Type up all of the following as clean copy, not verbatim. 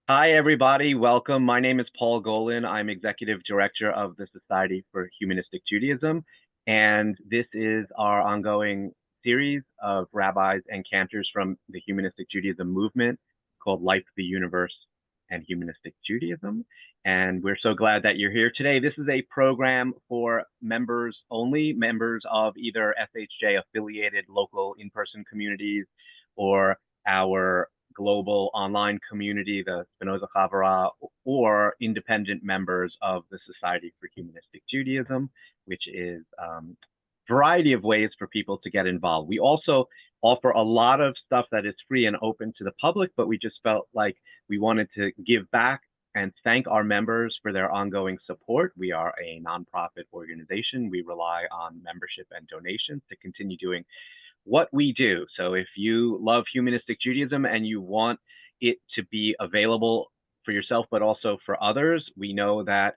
Hi, everybody. Welcome. My name is Paul Golan. I'm executive director of the Society for Humanistic Judaism, and this is our ongoing series of rabbis and cantors from the Humanistic Judaism movement called Life, the Universe, and Humanistic Judaism. And we're so glad that you're here today. This is a program for members only, members of either SHJ affiliated local in-person communities or our global online community, the Spinoza Chavara, or independent members of the Society for Humanistic Judaism, which is a variety of ways for people to get involved. We also offer a lot of stuff that is free and open to the public, but we just felt like we wanted to give back and thank our members for their ongoing support. We are a nonprofit organization. We rely on membership and donations to continue doing what we do. So if you love humanistic Judaism and you want it to be available for yourself, but also for others, we know that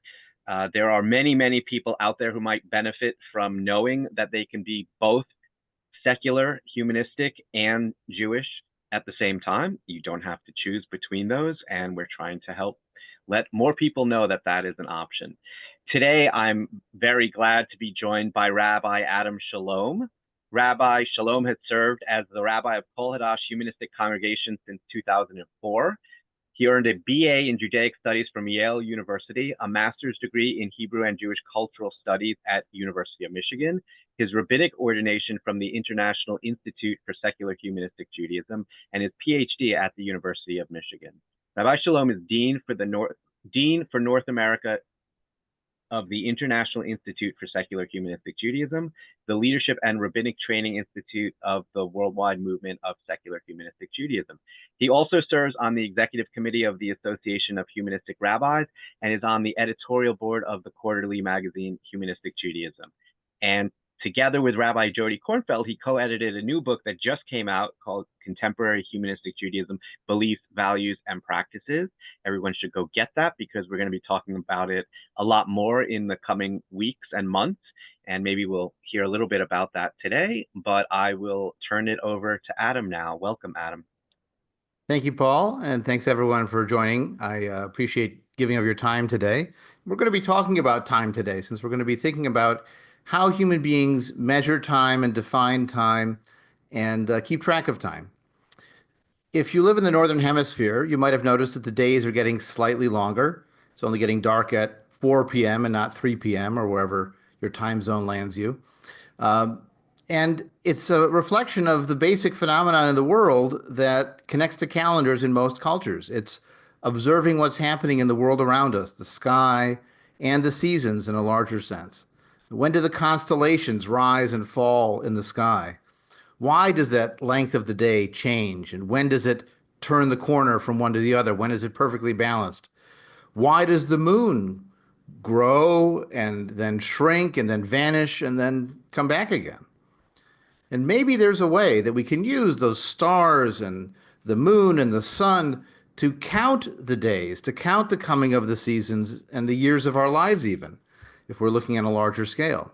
there are many, many people out there who might benefit from knowing that they can be both secular, humanistic, and Jewish at the same time. You don't have to choose between those, and we're trying to help let more people know that that is an option. Today, I'm very glad to be joined by Rabbi Adam Chalom. Rabbi Chalom has served as the rabbi of Kol Hadash Humanistic Congregation since 2004. He earned a BA in Judaic Studies from Yale University, a master's degree in Hebrew and Jewish Cultural Studies at University of Michigan, his rabbinic ordination from the International Institute for Secular Humanistic Judaism, and his PhD at the University of Michigan. Rabbi Chalom is Dean for North America of the International Institute for Secular Humanistic Judaism, the Leadership and Rabbinic Training Institute of the Worldwide Movement of Secular Humanistic Judaism. He also serves on the executive committee of the Association of Humanistic Rabbis and is on the editorial board of the quarterly magazine Humanistic Judaism. And together with Rabbi Jody Kornfeld, he co-edited a new book that just came out called Contemporary Humanistic Judaism, Beliefs, Values, and Practices. Everyone should go get that because we're going to be talking about it a lot more in the coming weeks and months. And maybe we'll hear a little bit about that today, but I will turn it over to Adam now. Welcome, Adam. Thank you, Paul, and thanks everyone for joining. I appreciate giving of your time today. We're going to be talking about time today, since we're going to be thinking about how human beings measure time and define time and keep track of time. If you live in the Northern Hemisphere, you might have noticed that the days are getting slightly longer. It's only getting dark at 4 p.m. and not 3 p.m. or wherever your time zone lands you. And it's a reflection of the basic phenomenon in the world that connects to calendars in most cultures. It's observing what's happening in the world around us, the sky and the seasons in a larger sense. When do the constellations rise and fall in the sky? Why does that length of the day change? And when does it turn the corner from one to the other? When is it perfectly balanced? Why does the moon grow and then shrink and then vanish and then come back again? And maybe there's a way that we can use those stars and the moon and the sun to count the days, to count the coming of the seasons and the years of our lives, even if we're looking at a larger scale.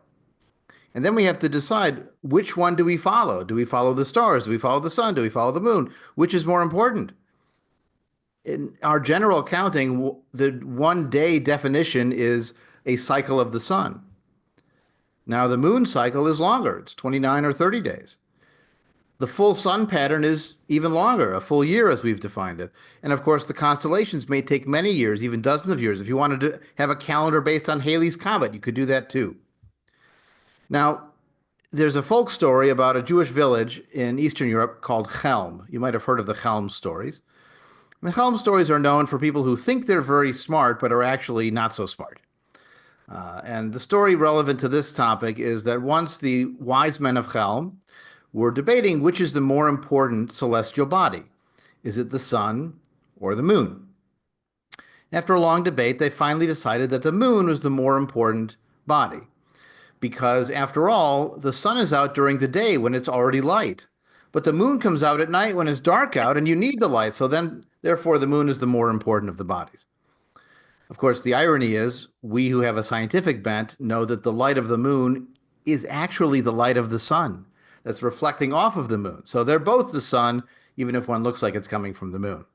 And then we have to decide, which one do we follow? Do we follow the stars? Do we follow the sun? Do we follow the moon? Which is more important? In our general counting, the 1 day definition is a cycle of the sun. Now, the moon cycle is longer. It's 29 or 30 days. The full sun pattern is even longer, a full year as we've defined it. And of course, the constellations may take many years, even dozens of years. If you wanted to have a calendar based on Halley's Comet, you could do that too. Now, there's a folk story about a Jewish village in Eastern Europe called Chelm. You might have heard of the Chelm stories. The Chelm stories are known for people who think they're very smart, but are actually not so smart. And the story relevant to this topic is that once the wise men of Chelm were debating which is the more important celestial body. Is it the sun or the moon? After a long debate, they finally decided that the moon was the more important body. Because after all, the sun is out during the day when it's already light. But the moon comes out at night when it's dark out and you need the light. So then, therefore, the moon is the more important of the bodies. Of course, the irony is we who have a scientific bent know that the light of the moon is actually the light of the sun that's reflecting off of the moon. So they're both the sun, even if one looks like it's coming from the moon.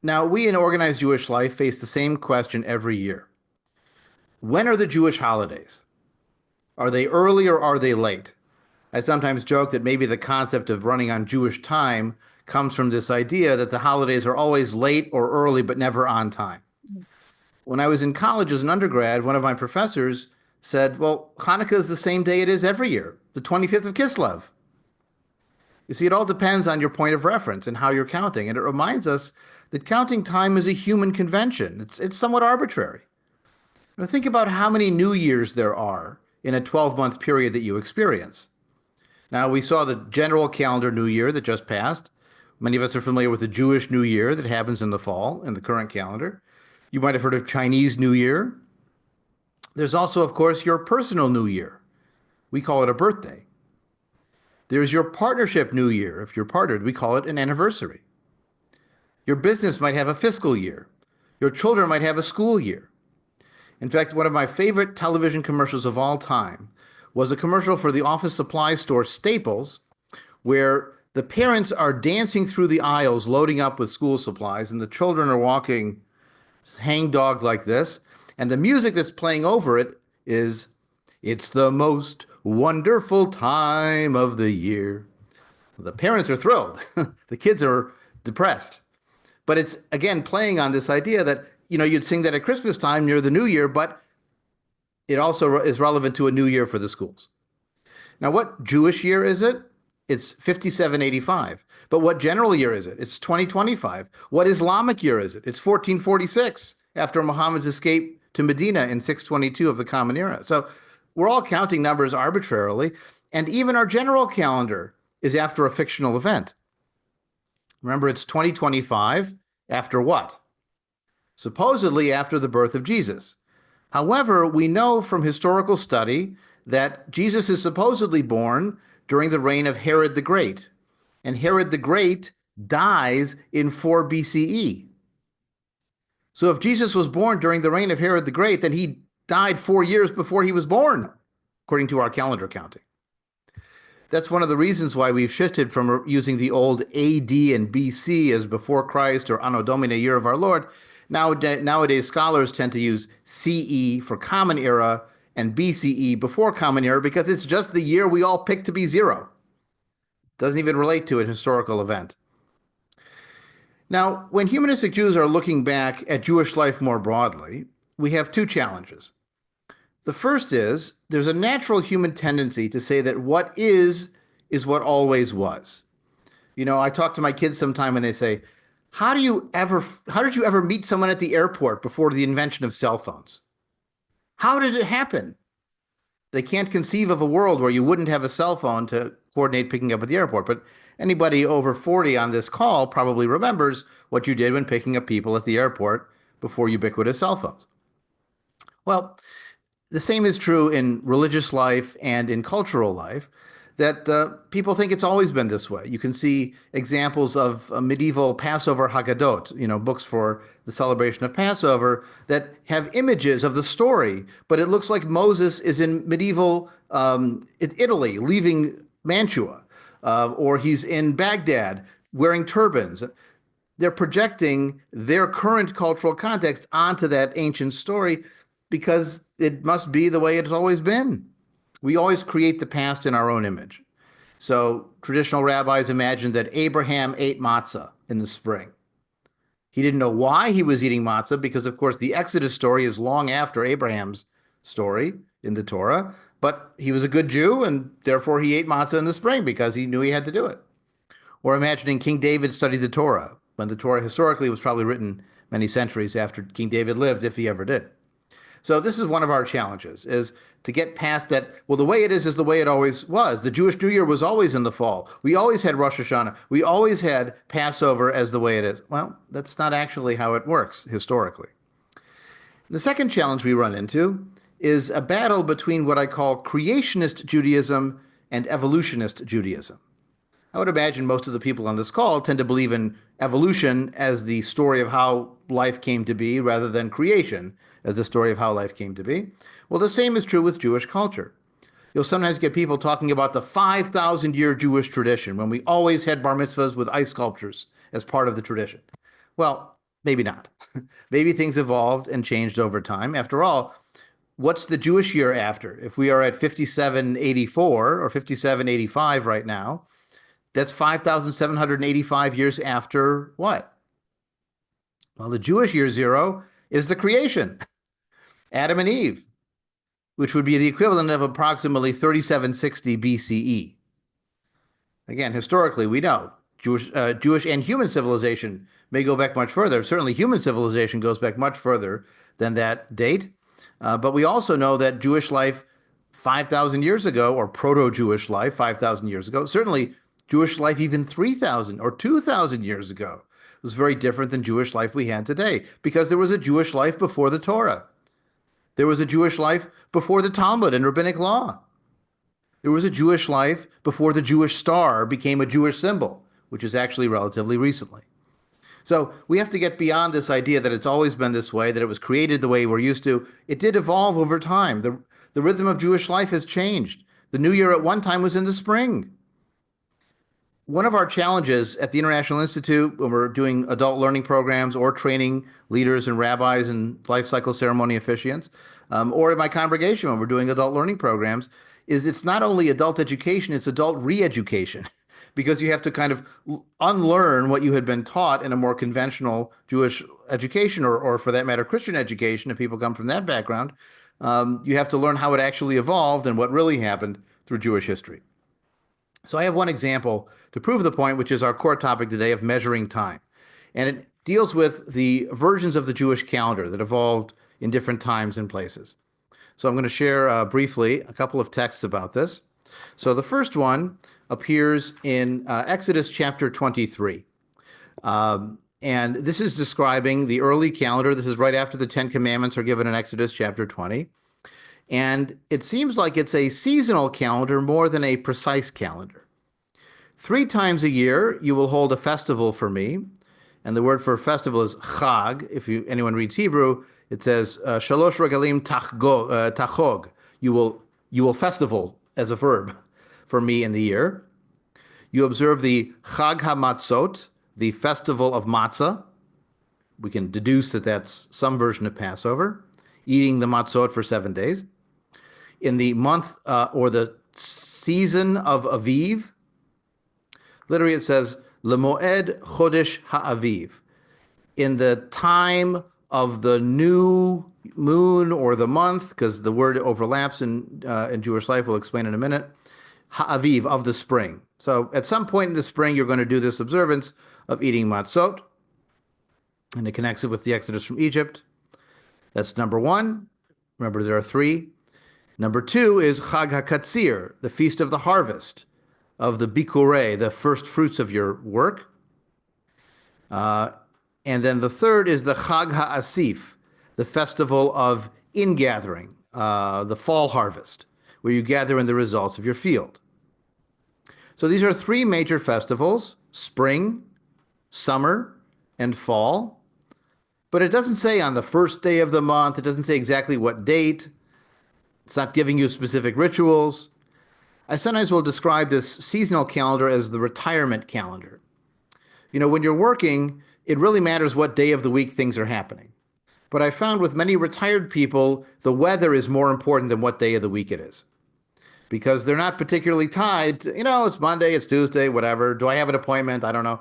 Now, we in organized Jewish life face the same question every year. When are the Jewish holidays? Are they early or are they late? I sometimes joke that maybe the concept of running on Jewish time comes from this idea that the holidays are always late or early, but never on time. When I was in college as an undergrad, one of my professors said, well, Hanukkah is the same day it is every year, the 25th of Kislev. You see, it all depends on your point of reference and how you're counting. And it reminds us that counting time is a human convention. It's somewhat arbitrary. Now, think about how many New Years there are in a 12-month period that you experience. Now, we saw the general calendar New Year that just passed. Many of us are familiar with the Jewish New Year that happens in the fall in the current calendar. You might have heard of Chinese New Year. There's also, of course, your personal New Year. We call it a birthday. There's your partnership New Year. If you're partnered, we call it an anniversary. Your business might have a fiscal year. Your children might have a school year. In fact, one of my favorite television commercials of all time was a commercial for the office supply store Staples, where the parents are dancing through the aisles loading up with school supplies, and the children are walking hangdog like this, and the music that's playing over it is, "It's the most wonderful time of the year." The parents are thrilled. The kids are depressed. But it's, again, playing on this idea that, you'd sing that at Christmas time near the New Year, but it also is relevant to a new year for the schools. Now, what Jewish year is it? It's 5785. But what general year is it? It's 2025. What Islamic year is it? It's 1446, after Muhammad's escape to Medina in 622 of the Common Era. So we're all counting numbers arbitrarily, and even our general calendar is after a fictional event. Remember, it's 2025 after what? Supposedly after the birth of Jesus. However, we know from historical study that Jesus is supposedly born during the reign of Herod the Great, and Herod the Great dies in 4 BCE. So if Jesus was born during the reign of Herod the Great, then he died 4 years before he was born, according to our calendar counting. That's one of the reasons why we've shifted from using the old AD and BC as before Christ or Anno Domini, year of our Lord. Nowadays, scholars tend to use CE for Common Era and BCE before Common Era because it's just the year we all pick to be zero. Doesn't even relate to a historical event. Now, when humanistic Jews are looking back at Jewish life more broadly, we have two challenges. The first is there's a natural human tendency to say that what is what always was. I talk to my kids sometime and they say, how did you ever meet someone at the airport before the invention of cell phones? How did it happen? They can't conceive of a world where you wouldn't have a cell phone to coordinate picking up at the airport. But anybody over 40 on this call probably remembers what you did when picking up people at the airport before ubiquitous cell phones. Well, the same is true in religious life and in cultural life, that people think it's always been this way. You can see examples of medieval Passover Haggadot, books for the celebration of Passover that have images of the story, but it looks like Moses is in medieval Italy, leaving Mantua, or he's in Baghdad wearing turbans. They're projecting their current cultural context onto that ancient story because it must be the way it's always been. We always create the past in our own image. So traditional rabbis imagined that Abraham ate matzah in the spring. He didn't know why he was eating matzah because, of course, the Exodus story is long after Abraham's story in the Torah, but he was a good Jew and therefore he ate matzah in the spring because he knew he had to do it. Or imagining King David studied the Torah when the Torah historically was probably written many centuries after King David lived, if he ever did. So this is one of our challenges, is to get past that, well, the way it is the way it always was. The Jewish New Year was always in the fall. We always had Rosh Hashanah. We always had Passover as the way it is. Well, that's not actually how it works historically. The second challenge we run into is a battle between what I call creationist Judaism and evolutionist Judaism. I would imagine most of the people on this call tend to believe in evolution as the story of how life came to be rather than creation as the story of how life came to be. Well, the same is true with Jewish culture. You'll sometimes get people talking about the 5,000-year Jewish tradition when we always had bar mitzvahs with ice sculptures as part of the tradition. Well, Maybe not. Maybe things evolved and changed over time. After all, what's the Jewish year after? If we are at 5784 or 5785 right now, that's 5,785 years after what? Well, the Jewish year zero is the creation, Adam and Eve, which would be the equivalent of approximately 3760 BCE. Again, historically, we know Jewish and human civilization may go back much further. Certainly, human civilization goes back much further than that date. But we also know that Jewish life 5,000 years ago, or proto-Jewish life 5,000 years ago, certainly Jewish life even 3,000 or 2,000 years ago was very different than Jewish life we had today, because there was a Jewish life before the Torah. There was a Jewish life before the Talmud and rabbinic law. There was a Jewish life before the Jewish star became a Jewish symbol, which is actually relatively recently. So we have to get beyond this idea that it's always been this way, that it was created the way we're used to. It did evolve over time. The rhythm of Jewish life has changed. The new year at one time was in the spring. One of our challenges at the International Institute, when we're doing adult learning programs or training leaders and rabbis and life cycle ceremony officiants, or in my congregation when we're doing adult learning programs, is it's not only adult education, it's adult re-education. Because you have to kind of unlearn what you had been taught in a more conventional Jewish education, or for that matter, Christian education, if people come from that background. You have to learn how it actually evolved and what really happened through Jewish history. So I have one example to prove the point, which is our core topic today of measuring time. And it deals with the versions of the Jewish calendar that evolved in different times and places. So I'm going to share briefly a couple of texts about this. So the first one appears in Exodus chapter 23. And this is describing the early calendar. This is right after the Ten Commandments are given in Exodus chapter 20. And it seems like it's a seasonal calendar more than a precise calendar. 3 times a year, you will hold a festival for me. And the word for festival is chag. If anyone reads Hebrew, it says shalosh regalim tachog. You will festival as a verb for me in the year. You observe the Chag HaMatzot, the festival of matzah. We can deduce that that's some version of Passover, eating the matzot for 7 days. In the month or the season of Aviv, literally it says Lemoed Chodesh HaAviv, in the time of the new moon or the month, because the word overlaps in Jewish life, we'll explain in a minute. Ha'aviv, of the spring. So at some point in the spring, you're going to do this observance of eating matzot, and it connects it with the Exodus from Egypt. That's number 1. Remember, there are 3. Number 2 is Chag HaKatzir, the feast of the harvest, of the Bikurei, the first fruits of your work. And then the third is the Chag HaAsif, the festival of ingathering, the fall harvest, where you gather in the results of your field. So these are 3 major festivals: spring, summer, and fall. But it doesn't say on the first day of the month. It doesn't say exactly what date. It's not giving you specific rituals. I sometimes will describe this seasonal calendar as the retirement calendar. You know, when you're working, it really matters what day of the week things are happening. But I found with many retired people, the weather is more important than what day of the week it is, because they're not particularly tied to, it's Monday, it's Tuesday, whatever. Do I have an appointment? I don't know.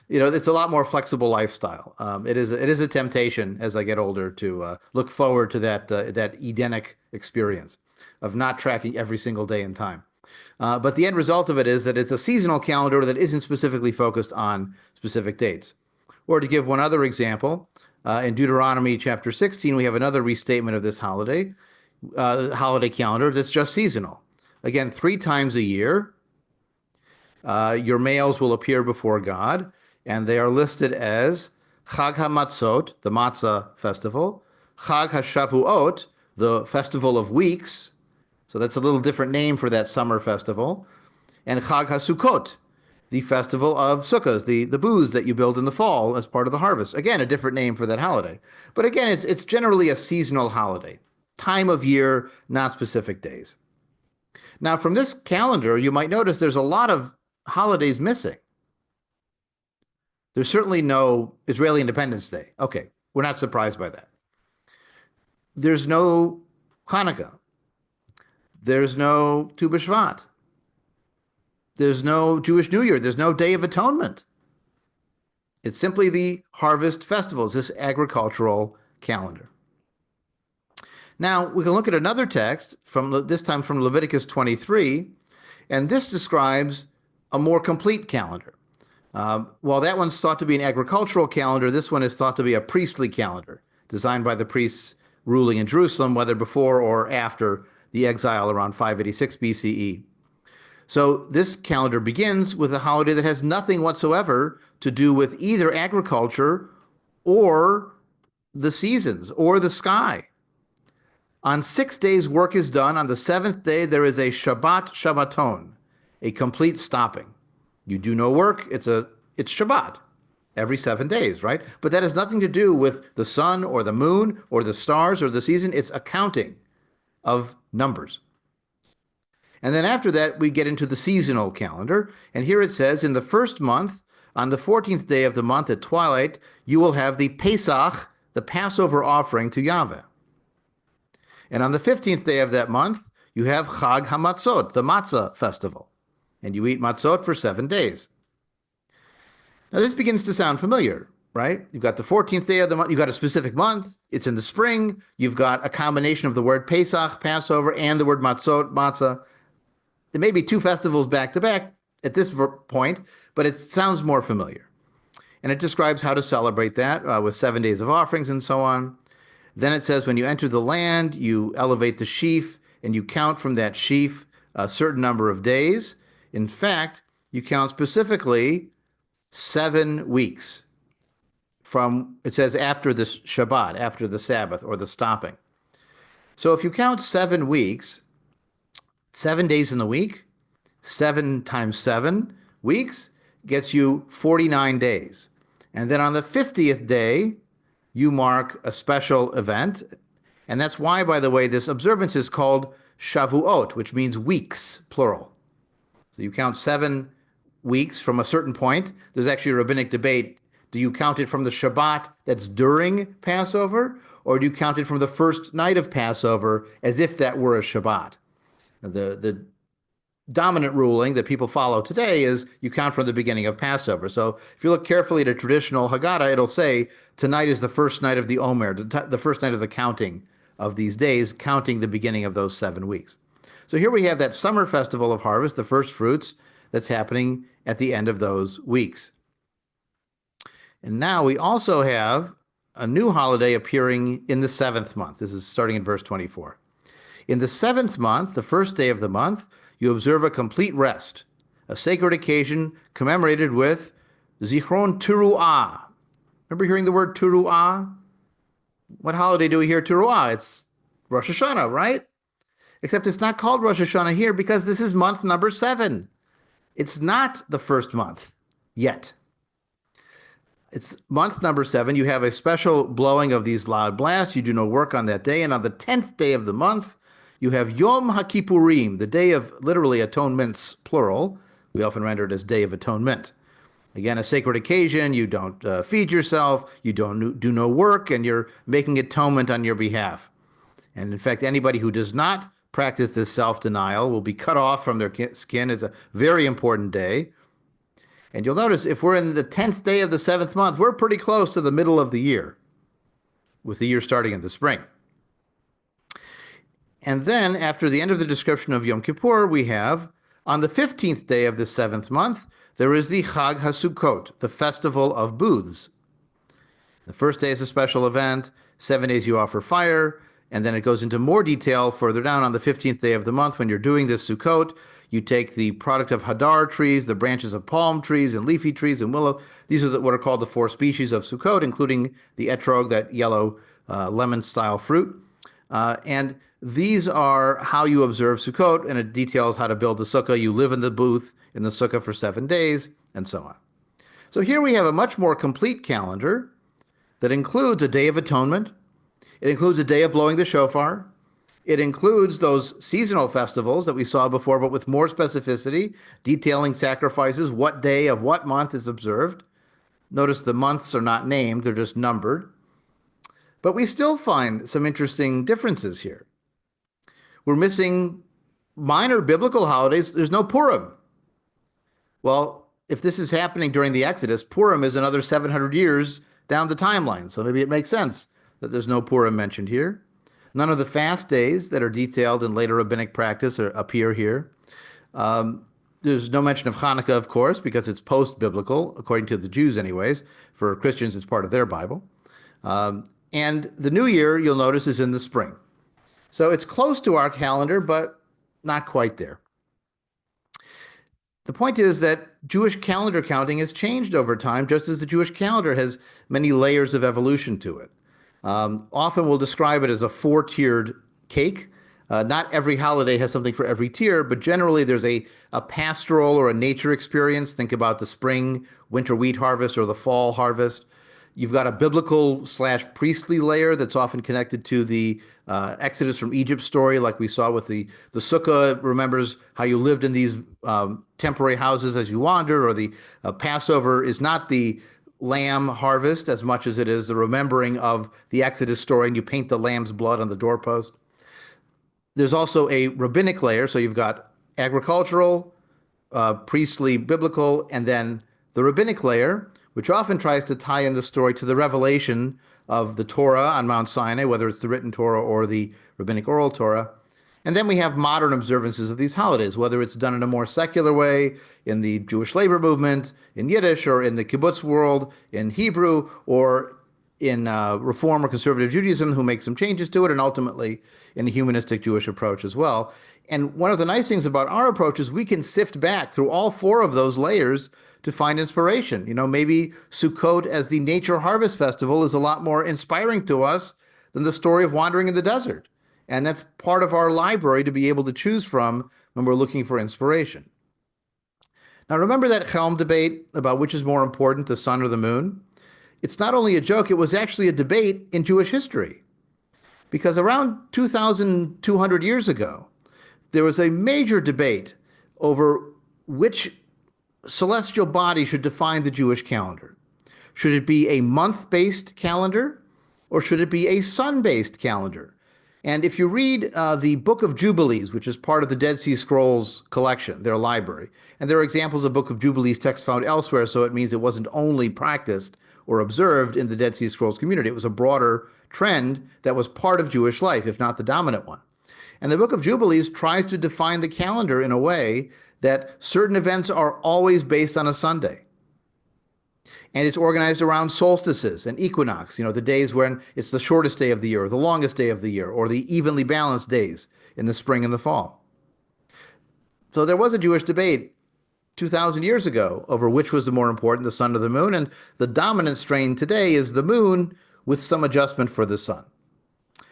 It's a lot more flexible lifestyle. It is a temptation as I get older to look forward to that Edenic experience of not tracking every single day in time. But the end result of it is that it's a seasonal calendar that isn't specifically focused on specific dates. Or to give one other example, in Deuteronomy chapter 16, we have another restatement of this holiday calendar that's just seasonal. Again, 3 times a year, your males will appear before God, and they are listed as Chag HaMatzot, the Matzah festival, Chag HaShavuot, the festival of weeks, so that's a little different name for that summer festival, and Chag HaSukkot, the festival of sukkahs, the booths that you build in the fall as part of the harvest. Again, a different name for that holiday. But again, it's generally a seasonal holiday, time of year, not specific days. Now, from this calendar, you might notice there's a lot of holidays missing. There's certainly no Israeli Independence Day. Okay, we're not surprised by that. There's no Hanukkah. There's no Tu B'Shvat. There's no Jewish New Year. There's no Day of Atonement. It's simply the harvest festivals, this agricultural calendar. Now, we can look at another text, from this time from Leviticus 23, and this describes a more complete calendar. While that one's thought to be an agricultural calendar, this one is thought to be a priestly calendar, designed by the priests ruling in Jerusalem, whether before or after the exile around 586 BCE. So this calendar begins with a holiday that has nothing whatsoever to do with either agriculture or the seasons or the sky. On 6 days, work is done. On the seventh day, there is a Shabbat Shabbaton, a complete stopping. You do no work. It's Shabbat every 7 days, right? But that has nothing to do with the sun or the moon or the stars or the season. It's a counting of numbers. And then after that, we get into the seasonal calendar. And here it says, in the first month, on the 14th day of the month at twilight, you will have the Pesach, the Passover offering to Yahweh. And on the 15th day of that month, you have Chag HaMatzot, the Matzah festival. And you eat matzot for 7 days. Now, this begins to sound familiar, right? You've got the 14th day of the month. You've got a specific month. It's in the spring. You've got a combination of the word Pesach, Passover, and the word matzot, matzah. There may be 2 festivals back to back at this point, but it sounds more familiar. And it describes how to celebrate that with 7 days of offerings and so on. Then it says, when you enter the land, you elevate the sheaf, and you count from that sheaf a certain number of days. In fact, you count specifically 7 weeks from, it says, after the Shabbat, after the Sabbath, or the stopping. So if you count 7 weeks, 7 days in the week, 7 times 7 weeks gets you 49 days. And then on the 50th day, you mark a special event. And that's why, by the way, this observance is called Shavuot, which means weeks, plural. So you count 7 weeks from a certain point. There's actually a rabbinic debate. Do you count it from the Shabbat that's during Passover, or do you count it from the first night of Passover as if that were a Shabbat? The dominant ruling that people follow today is you count from the beginning of Passover. So if you look carefully at a traditional Haggadah, it'll say tonight is the first night of the Omer, the first night of the counting of these days, counting the beginning of those 7 weeks. So here we have that summer festival of harvest, the first fruits, that's happening at the end of those weeks. And now we also have a new holiday appearing in the 7th month. This is starting in verse 24. In the 7th month, the first day of the month, you observe a complete rest, a sacred occasion commemorated with Zichron Teruah. Remember hearing the word Teruah? What holiday do we hear Teruah? It's Rosh Hashanah, right? Except it's not called Rosh Hashanah here because this is month number 7. It's not the first month yet. It's month number 7. You have a special blowing of these loud blasts. You do no work on that day. And on the 10th day of the month, you have Yom HaKippurim, the day of literally atonements, plural. We often render it as Day of Atonement. Again, a sacred occasion. You don't feed yourself. You don't do no work, and you're making atonement on your behalf. And in fact, anybody who does not practice this self-denial will be cut off from their skin. It's a very important day. And you'll notice if we're in the 10th day of the 7th month, we're pretty close to the middle of the year, with the year starting in the spring. And then, after the end of the description of Yom Kippur, we have, on the 15th day of the 7th month, there is the Chag HaSukkot, the festival of booths. The first day is a special event. 7 days you offer fire. And then it goes into more detail further down on the 15th day of the month. When you're doing this Sukkot, you take the product of hadar trees, the branches of palm trees and leafy trees and willow. These are what are called the 4 species of Sukkot, including the etrog, that yellow lemon-style fruit. And these are how you observe Sukkot, and it details how to build the sukkah. You live in the booth in the sukkah for 7 days, and so on. So here we have a much more complete calendar that includes a Day of Atonement. It includes a day of blowing the shofar. It includes those seasonal festivals that we saw before, but with more specificity, detailing sacrifices, what day of what month is observed. Notice the months are not named, they're just numbered. But we still find some interesting differences here. We're missing minor biblical holidays. There's no Purim. Well, if this is happening during the Exodus, Purim is another 700 years down the timeline. So maybe it makes sense that there's no Purim mentioned here. None of the fast days that are detailed in later rabbinic practice appear here. There's no mention of Hanukkah, of course, because it's post-biblical, according to the Jews anyways. For Christians, it's part of their Bible. And the New Year, you'll notice, is in the spring. So it's close to our calendar, but not quite there. The point is that Jewish calendar counting has changed over time, just as the Jewish calendar has many layers of evolution to it. Often we'll describe it as a four-tiered cake. Not every holiday has something for every tier, but generally there's a pastoral or a nature experience. Think about the spring, winter wheat harvest, or the fall harvest. You've got a biblical / priestly layer that's often connected to the Exodus from Egypt story, like we saw with the Sukkah. Remembers how you lived in these temporary houses as you wander, or the Passover is not the lamb harvest as much as it is the remembering of the Exodus story, and you paint the lamb's blood on the doorpost. There's also a rabbinic layer, so you've got agricultural, priestly, biblical, and then the rabbinic layer, which often tries to tie in the story to the revelation of the Torah on Mount Sinai, whether it's the written Torah or the rabbinic oral Torah. And then we have modern observances of these holidays, whether it's done in a more secular way in the Jewish labor movement, in Yiddish, or in the kibbutz world, in Hebrew, or in Reform or Conservative Judaism, who make some changes to it, and ultimately in a humanistic Jewish approach as well. And one of the nice things about our approach is we can sift back through all four of those layers to find inspiration. Maybe Sukkot as the nature harvest festival is a lot more inspiring to us than the story of wandering in the desert. And that's part of our library to be able to choose from when we're looking for inspiration. Now, remember that Chalom debate about which is more important, the sun or the moon? It's not only a joke, it was actually a debate in Jewish history. Because around 2,200 years ago, there was a major debate over which celestial body should define the Jewish calendar. Should it be a month-based calendar, or should it be a sun-based calendar? And if you read the Book of Jubilees, which is part of the Dead Sea Scrolls collection, their library, and there are examples of Book of Jubilees text found elsewhere, so it means it wasn't only practiced or observed in the Dead Sea Scrolls community. It was a broader trend that was part of Jewish life, if not the dominant one. And the Book of Jubilees tries to define the calendar in a way that certain events are always based on a Sunday. And it's organized around solstices and equinox, the days when it's the shortest day of the year, or the longest day of the year, or the evenly balanced days in the spring and the fall. So there was a Jewish debate 2,000 years ago over which was the more important, the sun or the moon. And the dominant strain today is the moon with some adjustment for the sun.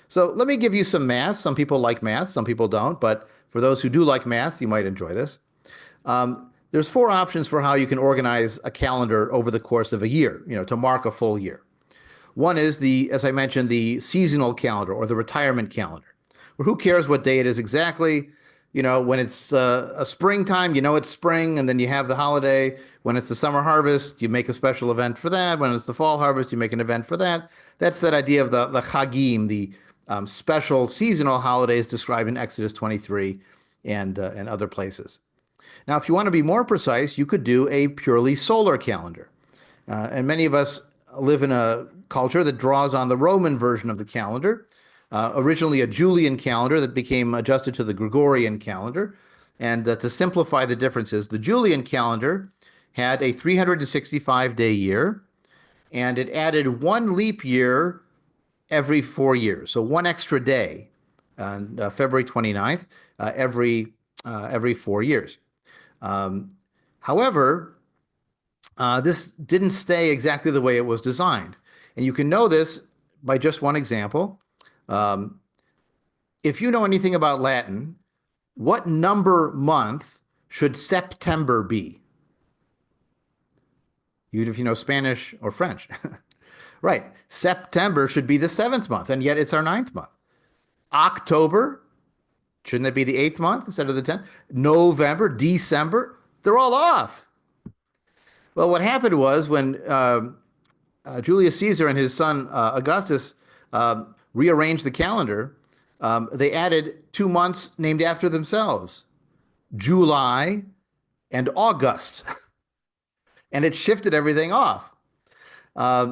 So let me give you some math. Some people like math, some people don't. But for those who do like math, you might enjoy this. There's four options for how you can organize a calendar over the course of a year, to mark a full year. One is as I mentioned, the seasonal calendar or the retirement calendar, where who cares what day it is exactly? When it's a springtime, it's spring, and then you have the holiday. When it's the summer harvest, you make a special event for that. When it's the fall harvest, you make an event for that. That's that idea of the chagim, the special seasonal holidays described in Exodus 23 and other places. Now, if you want to be more precise, you could do a purely solar calendar. And many of us live in a culture that draws on the Roman version of the calendar, originally a Julian calendar that became adjusted to the Gregorian calendar. And to simplify the differences, the Julian calendar had a 365-day year, and it added one leap year every 4 years. So one extra day on February 29th every 4 years. However, this didn't stay exactly the way it was designed. And you can know this by just one example. If you know anything about Latin, what number month should September be? Even if you know Spanish or French. Right. September should be the 7th month, and yet it's our 9th month. October, shouldn't it be the 8th month instead of the 10th? November, December, they're all off. Well, what happened was when Julius Caesar and his son Augustus rearranged the calendar, they added 2 months named after themselves, July and August, and it shifted everything off.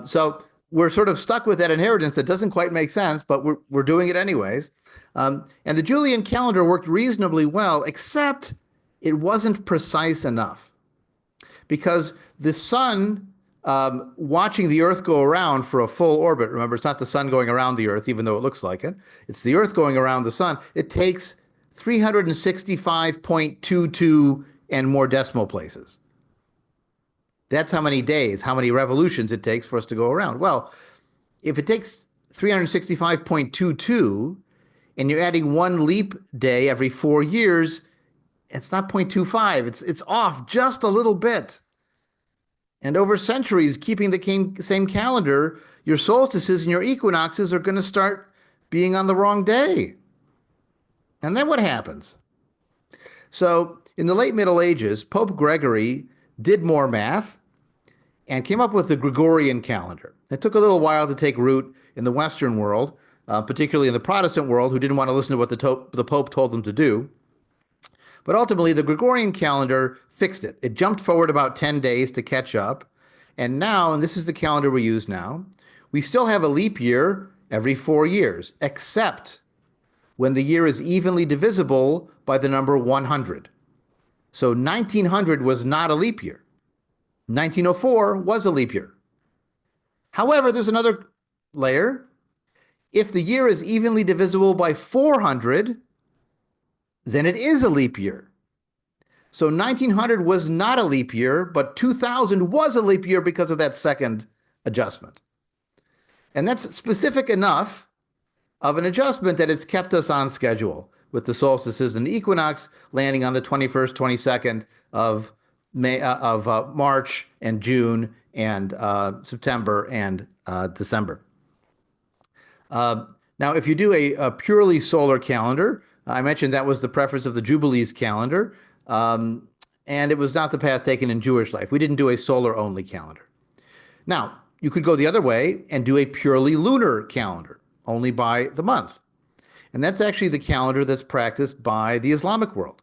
So we're sort of stuck with that inheritance that doesn't quite make sense, but we're doing it anyways. And the Julian calendar worked reasonably well, except it wasn't precise enough because the sun watching the Earth go around for a full orbit. Remember, it's not the sun going around the Earth, even though it looks like it. It's the Earth going around the sun. It takes 365.22 and more decimal places. That's how many days, how many revolutions it takes for us to go around. Well, if it takes 365.22 and you're adding one leap day every 4 years, it's not 0.25. It's off just a little bit. And over centuries, keeping the same calendar, your solstices and your equinoxes are going to start being on the wrong day. And then what happens? So in the late Middle Ages, Pope Gregory did more math and came up with the Gregorian calendar. It took a little while to take root in the Western world, particularly in the Protestant world, who didn't want to listen to what the Pope told them to do. But ultimately, the Gregorian calendar fixed it. It jumped forward about 10 days to catch up. And now, and this is the calendar we use now, we still have a leap year every 4 years, except when the year is evenly divisible by the number 100. So 1900 was not a leap year. 1904 was a leap year. However, there's another layer. If the year is evenly divisible by 400, then it is a leap year. So 1900 was not a leap year, but 2000 was a leap year because of that second adjustment. And that's specific enough of an adjustment that it's kept us on schedule, with the solstices and the equinox landing on the 21st, 22nd of March and June and September and December. Now, if you do a purely solar calendar, I mentioned that was the preference of the Jubilees calendar, and it was not the path taken in Jewish life. We didn't do a solar-only calendar. Now, you could go the other way and do a purely lunar calendar, only by the month. And that's actually the calendar that's practiced by the Islamic world.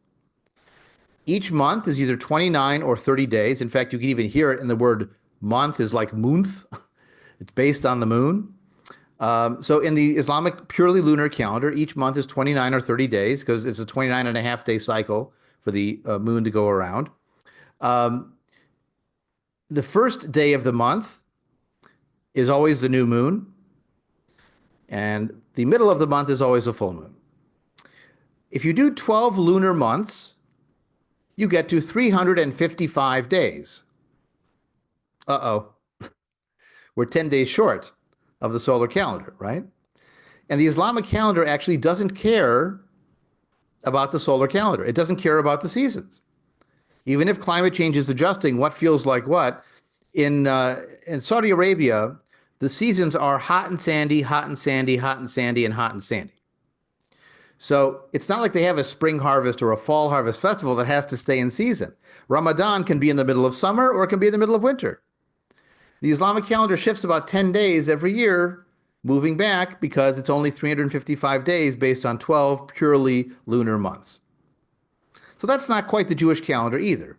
Each month is either 29 or 30 days. In fact, you can even hear it in the word month is like munth. It's based on the moon. So in the Islamic purely lunar calendar, each month is 29 or 30 days because it's a 29 and a half day cycle for the moon to go around. The first day of the month is always the new moon, and the middle of the month is always a full moon. If you do 12 lunar months, you get to 355 days. Uh-oh. We're 10 days short of the solar calendar, right? And the Islamic calendar actually doesn't care about the solar calendar. It doesn't care about the seasons. Even if climate change is adjusting what feels like what, in Saudi Arabia, the seasons are hot and sandy, hot and sandy, hot and sandy, and hot and sandy. So it's not like they have a spring harvest or a fall harvest festival that has to stay in season. Ramadan can be in the middle of summer or it can be in the middle of winter. The Islamic calendar shifts about 10 days every year, moving back because it's only 355 days based on 12 purely lunar months. So that's not quite the Jewish calendar either.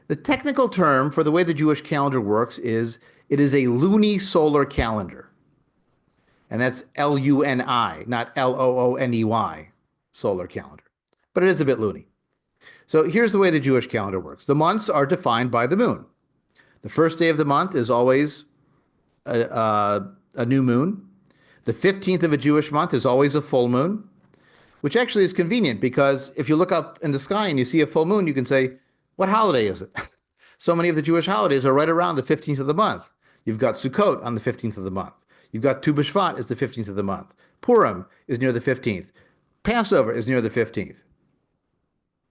The technical term for the way the Jewish calendar works is it is a luni-solar calendar. And that's L-U-N-I, not L-O-O-N-E-Y, solar calendar. But it is a bit loony. So here's the way the Jewish calendar works. The months are defined by the moon. The first day of the month is always a new moon. The 15th of a Jewish month is always a full moon, which actually is convenient because if you look up in the sky and you see a full moon, you can say, what holiday is it? So many of the Jewish holidays are right around the 15th of the month. You've got Sukkot on the 15th of the month. You've got Tu B'Shvat is the 15th of the month. Purim is near the 15th. Passover is near the 15th.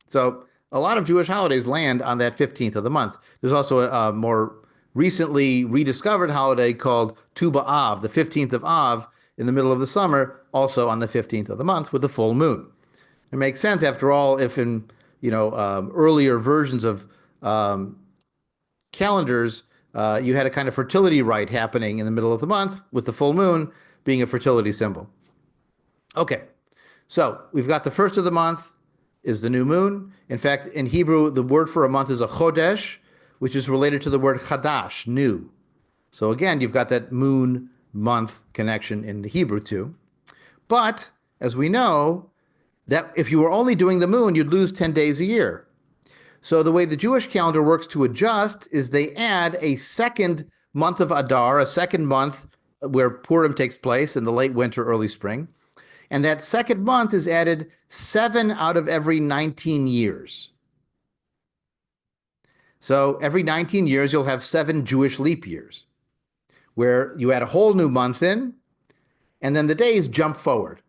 So a lot of Jewish holidays land on that 15th of the month. There's also a more recently rediscovered holiday called Tu B'Av, the 15th of Av, in the middle of the summer, also on the 15th of the month with the full moon. It makes sense, after all, if in earlier versions of calendars, you had a kind of fertility rite happening in the middle of the month, with the full moon being a fertility symbol. Okay, so we've got the first of the month is the new moon. In fact, in Hebrew, the word for a month is a chodesh, which is related to the word chadash, new. So again, you've got that moon month connection in the Hebrew too. But as we know, that if you were only doing the moon, you'd lose 10 days a year. So the way the Jewish calendar works to adjust is they add a second month of Adar, a second month where Purim takes place in the late winter, early spring. And that second month is added 7 out of every 19 years. So every 19 years, you'll have 7 Jewish leap years, where you add a whole new month in, and then the days jump forward.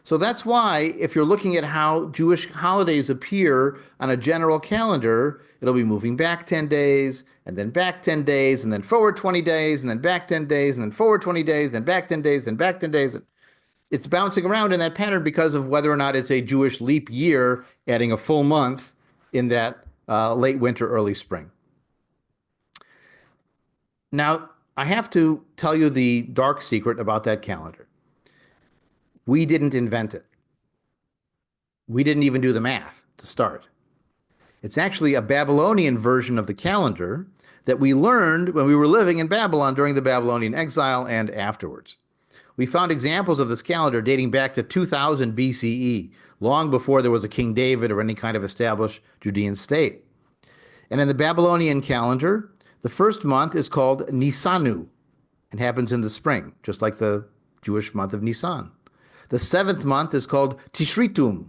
So that's why, if you're looking at how Jewish holidays appear on a general calendar, it'll be moving back 10 days, and then back 10 days, and then forward 20 days, and then back 10 days, and then forward 20 days, then back 10 days, then back 10 days. It's bouncing around in that pattern because of whether or not it's a Jewish leap year, adding a full month in that late winter, early spring. Now, I have to tell you the dark secret about that calendar. We didn't invent it. We didn't even do the math to start. It's actually a Babylonian version of the calendar that we learned when we were living in Babylon during the Babylonian exile and afterwards. We found examples of this calendar dating back to 2000 BCE, long before there was a King David or any kind of established Judean state. And in the Babylonian calendar, the first month is called Nisanu. It happens in the spring, just like the Jewish month of Nisan. The 7th month is called Tishritum,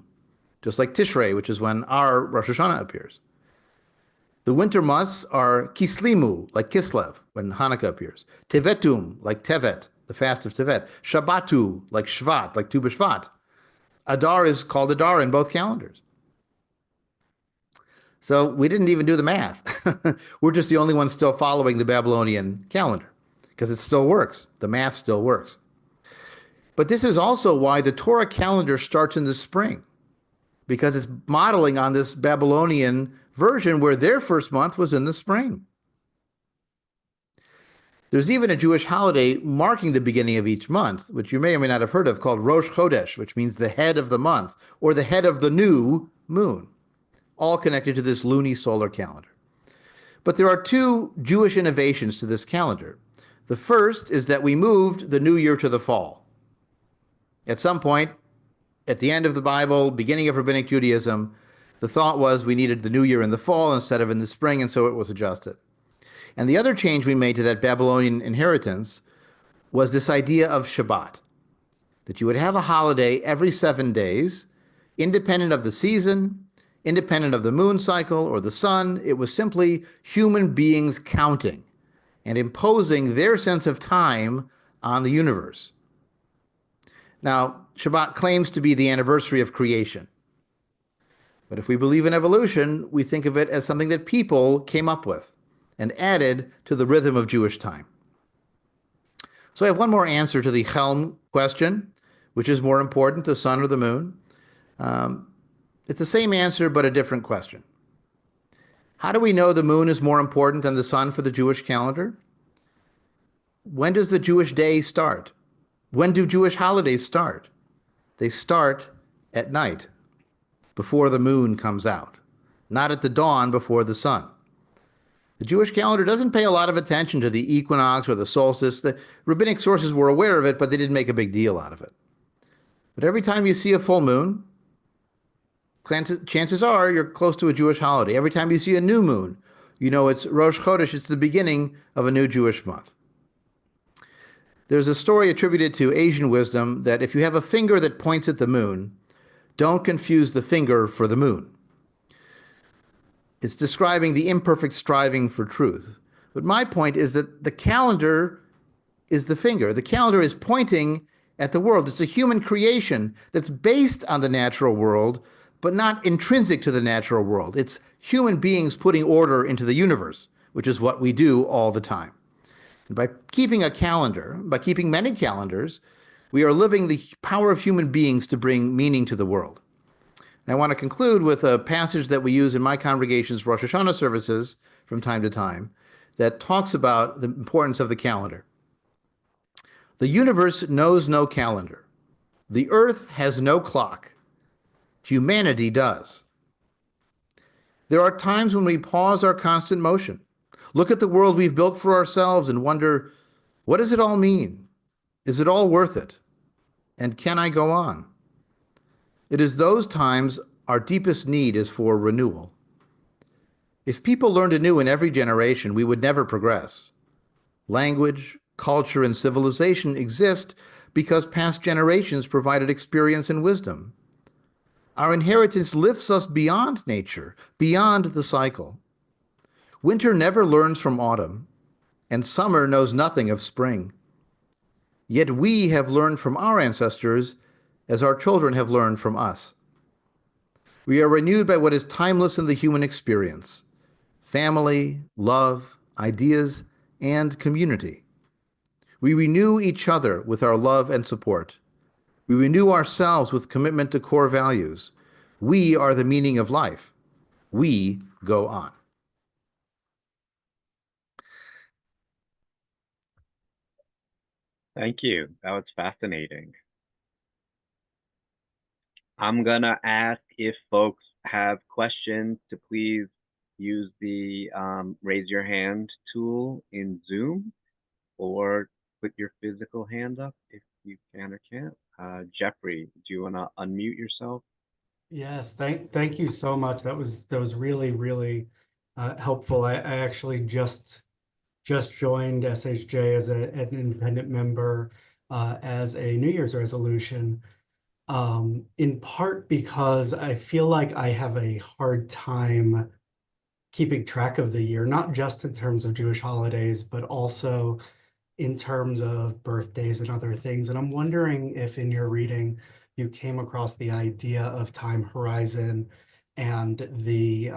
just like Tishrei, which is when our Rosh Hashanah appears. The winter months are Kislimu, like Kislev, when Hanukkah appears. Tevetum, like Tevet, the fast of Tevet. Shabbatu, like Shvat, like Tu B'Shvat. Adar is called Adar in both calendars. So we didn't even do the math. We're just the only ones still following the Babylonian calendar because it still works. The math still works. But this is also why the Torah calendar starts in the spring, because it's modeling on this Babylonian version where their first month was in the spring. There's even a Jewish holiday marking the beginning of each month, which you may or may not have heard of, called Rosh Chodesh, which means the head of the month, or the head of the new moon, all connected to this luni-solar calendar. But there are 2 Jewish innovations to this calendar. The first is that we moved the new year to the fall. At some point, at the end of the Bible, beginning of Rabbinic Judaism, the thought was we needed the new year in the fall instead of in the spring, and so it was adjusted. And the other change we made to that Babylonian inheritance was this idea of Shabbat, that you would have a holiday every 7 days, independent of the season, independent of the moon cycle or the sun. It was simply human beings counting and imposing their sense of time on the universe. Now, Shabbat claims to be the anniversary of creation. But if we believe in evolution, we think of it as something that people came up with and added to the rhythm of Jewish time. So I have one more answer to the Chalom question, which is more important, the sun or the moon? It's the same answer, but a different question. How do we know the moon is more important than the sun for the Jewish calendar? When does the Jewish day start? When do Jewish holidays start? They start at night, before the moon comes out, not at the dawn before the sun. The Jewish calendar doesn't pay a lot of attention to the equinox or the solstice. The rabbinic sources were aware of it, but they didn't make a big deal out of it. But every time you see a full moon, chances are you're close to a Jewish holiday. Every time you see a new moon, you know it's Rosh Chodesh, it's the beginning of a new Jewish month. There's a story attributed to Asian wisdom that if you have a finger that points at the moon, don't confuse the finger for the moon. It's describing the imperfect striving for truth. But my point is that the calendar is the finger. The calendar is pointing at the world. It's a human creation that's based on the natural world, but not intrinsic to the natural world. It's human beings putting order into the universe, which is what we do all the time. And by keeping a calendar, by keeping many calendars, we are living the power of human beings to bring meaning to the world. And I want to conclude with a passage that we use in my congregation's Rosh Hashanah services from time to time that talks about the importance of the calendar. The universe knows no calendar. The earth has no clock. Humanity does. There are times when we pause our constant motion, look at the world we've built for ourselves, and wonder, what does it all mean? Is it all worth it? And can I go on? It is those times our deepest need is for renewal. If people learned anew in every generation, we would never progress. Language, culture, and civilization exist because past generations provided experience and wisdom. Our inheritance lifts us beyond nature, beyond the cycle. Winter never learns from autumn, and summer knows nothing of spring. Yet we have learned from our ancestors as our children have learned from us. We are renewed by what is timeless in the human experience: family, love, ideas, and community. We renew each other with our love and support. We renew ourselves with commitment to core values. We are the meaning of life. We go on. Thank you. That was fascinating. I'm gonna ask if folks have questions to please use the raise your hand tool in Zoom, or put your physical hand up if you can or can't. Jeffrey, do you want to unmute yourself? Yes, thank you so much. That was really, really helpful. I actually just joined SHJ as an independent member as a New Year's resolution, in part because I feel like I have a hard time keeping track of the year, not just in terms of Jewish holidays, but also in terms of birthdays and other things. And I'm wondering if in your reading you came across the idea of time horizon and the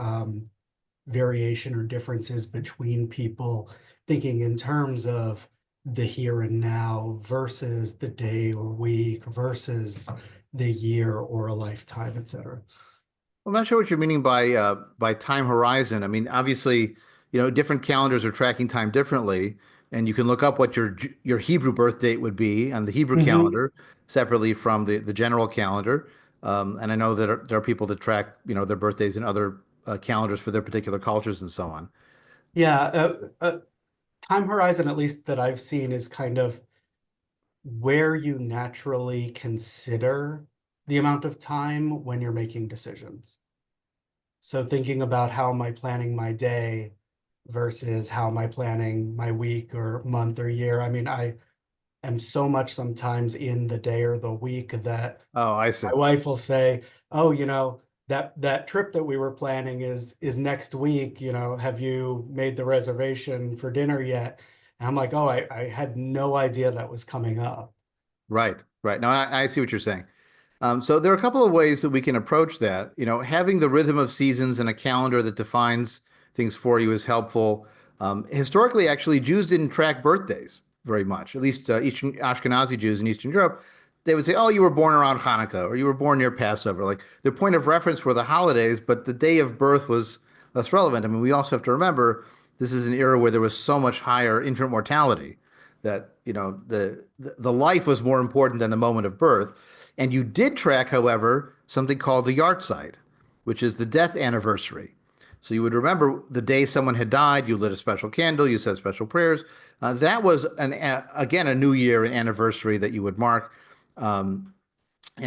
variation or differences between people thinking in terms of the here and now versus the day or week versus the year or a lifetime, et cetera. I'm not sure what you're meaning by time horizon. I mean, obviously, different calendars are tracking time differently, and you can look up what your Hebrew birth date would be on the Hebrew calendar separately from the general calendar. And I know that there are people that track, their birthdays in other calendars for their particular cultures and so on. Yeah, time horizon, at least that I've seen, is kind of where you naturally consider the amount of time when you're making decisions. So thinking about how am I planning my day versus how am I planning my week or month or year. I mean, I am so much sometimes in the day or the week that Oh, I see. my wife will say, "Oh, that trip that we were planning is next week. Have you made the reservation for dinner yet?" And I'm like, "Oh, I had no idea that was coming up." Right, right. Now I see what you're saying. So there are a couple of ways that we can approach that. Having the rhythm of seasons and a calendar that defines things for you is helpful. Historically, actually, Jews didn't track birthdays very much. At least Eastern Ashkenazi Jews in Eastern Europe, they would say, "Oh, you were born around Hanukkah, or you were born near Passover." Like their point of reference were the holidays, but the day of birth was less relevant. I mean, we also have to remember this is an era where there was so much higher infant mortality that the life was more important than the moment of birth. And you did track, however, something called the yahrzeit, which is the death anniversary. So you would remember the day someone had died, you lit a special candle, you said special prayers. That was again a new year, an anniversary that you would mark. And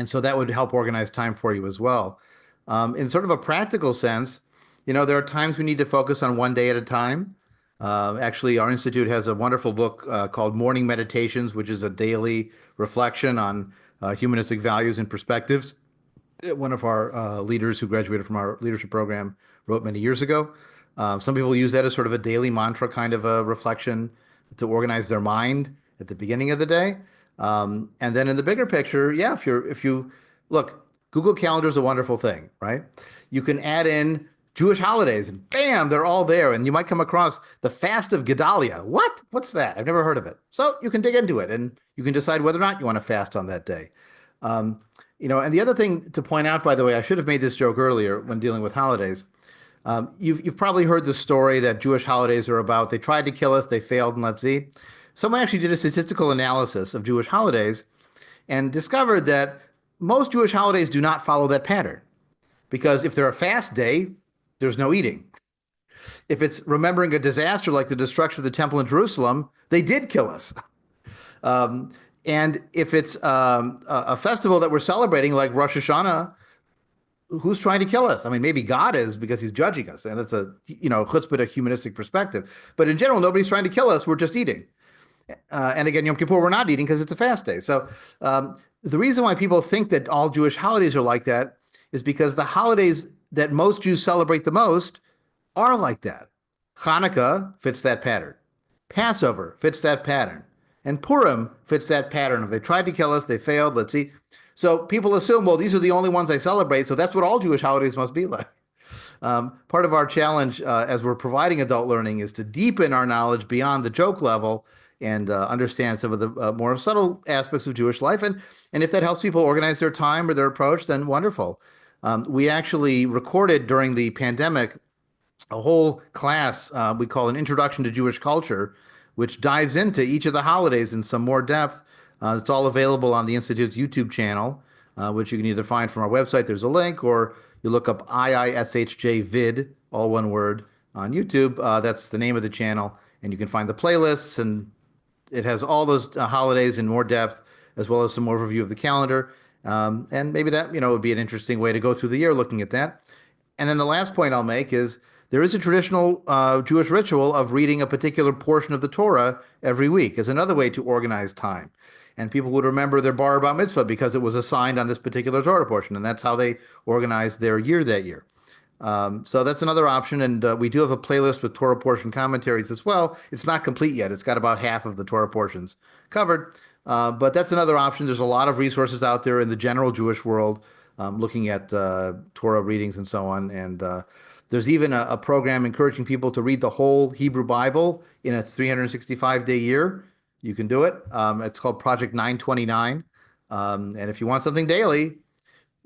so that would help organize time for you as well. In sort of a practical sense, there are times we need to focus on one day at a time. Actually, our institute has a wonderful book called Morning Meditations, which is a daily reflection on humanistic values and perspectives. One of our leaders who graduated from our leadership program wrote many years ago. Some people use that as sort of a daily mantra kind of a reflection to organize their mind at the beginning of the day. And then in the bigger picture, yeah, if you look, Google Calendar is a wonderful thing, right? You can add in Jewish holidays and bam, they're all there. And you might come across the Fast of Gedalia. What? What's that? I've never heard of it. So you can dig into it and you can decide whether or not you want to fast on that day. And the other thing to point out, by the way, I should have made this joke earlier when dealing with holidays. You've probably heard the story that Jewish holidays are about. They tried to kill us, they failed, and let's see. Someone actually did a statistical analysis of Jewish holidays and discovered that most Jewish holidays do not follow that pattern. Because if they're a fast day, there's no eating. If it's remembering a disaster like the destruction of the temple in Jerusalem, they did kill us. Um, and if it's a festival that we're celebrating like Rosh Hashanah, who's trying to kill us? I mean, maybe God is because he's judging us, and it's a chutzpah, a humanistic perspective. But in general, nobody's trying to kill us. We're just eating. And again, Yom Kippur, we're not eating because it's a fast day. So the reason why people think that all Jewish holidays are like that is because the holidays that most Jews celebrate the most are like that. Hanukkah fits that pattern. Passover fits that pattern. And Purim fits that pattern. If they tried to kill us, they failed. Let's see. So people assume, well, these are the only ones I celebrate, so that's what all Jewish holidays must be like. Part of our challenge as we're providing adult learning is to deepen our knowledge beyond the joke level and understand some of the more subtle aspects of Jewish life. And if that helps people organize their time or their approach, then wonderful. We actually recorded during the pandemic a whole class we call an Introduction to Jewish Culture, which dives into each of the holidays in some more depth. It's all available on the Institute's YouTube channel, which you can either find from our website, there's a link, or you look up IISHJ vid, all one word, on YouTube. That's the name of the channel, and you can find the playlists, and it has all those holidays in more depth, as well as some overview of the calendar. And maybe that, would be an interesting way to go through the year looking at that. And then the last point I'll make is there is a traditional Jewish ritual of reading a particular portion of the Torah every week as another way to organize time. And people would remember their bar bat mitzvah because it was assigned on this particular Torah portion, and that's how they organized their year that year. So that's another option, and we do have a playlist with Torah portion commentaries as well. It's not complete yet. It's got about half of the Torah portions covered, but that's another option. There's a lot of resources out there in the general Jewish world looking at Torah readings and so on, and there's even a program encouraging people to read the whole Hebrew Bible in a 365-day year. You can do it. It's called Project 929. And if you want something daily,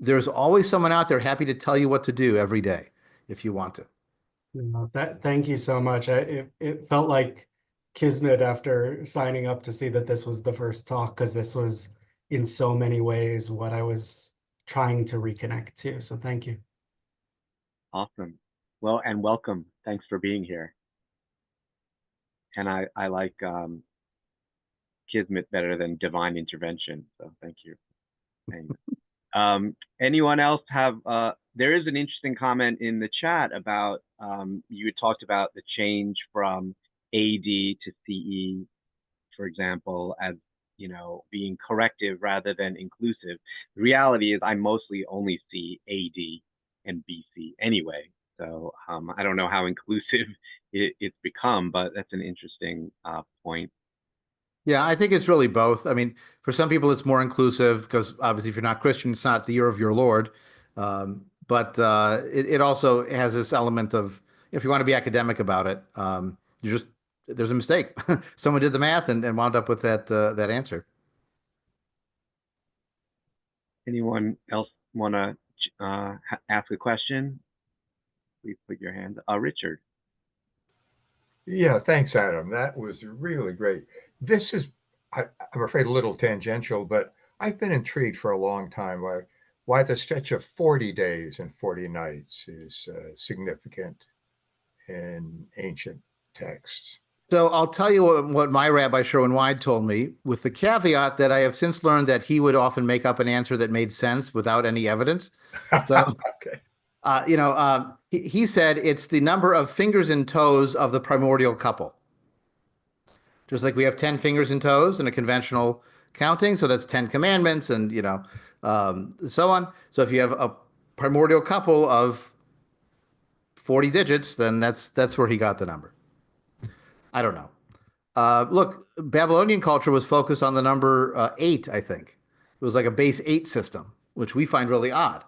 there's always someone out there happy to tell you what to do every day if you want to. Thank you so much. It felt like Kismet after signing up to see that this was the first talk, because this was in so many ways what I was trying to reconnect to. So thank you. Awesome. Well, and welcome. Thanks for being here. And I like Kismet better than divine intervention. So thank you. And, anyone else have, there is an interesting comment in the chat about, you had talked about the change from AD to CE, for example, as, being corrective rather than inclusive. The reality is I mostly only see AD and BC anyway. So I don't know how inclusive it's become, but that's an interesting point. Yeah, I think it's really both. I mean, for some people, it's more inclusive because obviously, if you're not Christian, it's not the year of your Lord. But it also has this element of, if you want to be academic about it, there's a mistake. Someone did the math and wound up with that answer. Anyone else want to ask a question? Please put your hand up. Richard. Yeah, thanks, Adam. That was really great. This is, I'm afraid, a little tangential, but I've been intrigued for a long time why the stretch of 40 days and 40 nights is significant in ancient texts. So I'll tell you what my Rabbi Sherwin-Wide told me, with the caveat that I have since learned that he would often make up an answer that made sense without any evidence. So, okay. He said it's the number of fingers and toes of the primordial couple. Just like we have 10 fingers and toes in a conventional counting, so that's 10 commandments and, so on. So if you have a primordial couple of 40 digits, then that's where he got the number. I don't know. Look, Babylonian culture was focused on the number 8, I think. It was like a base 8 system, which we find really odd.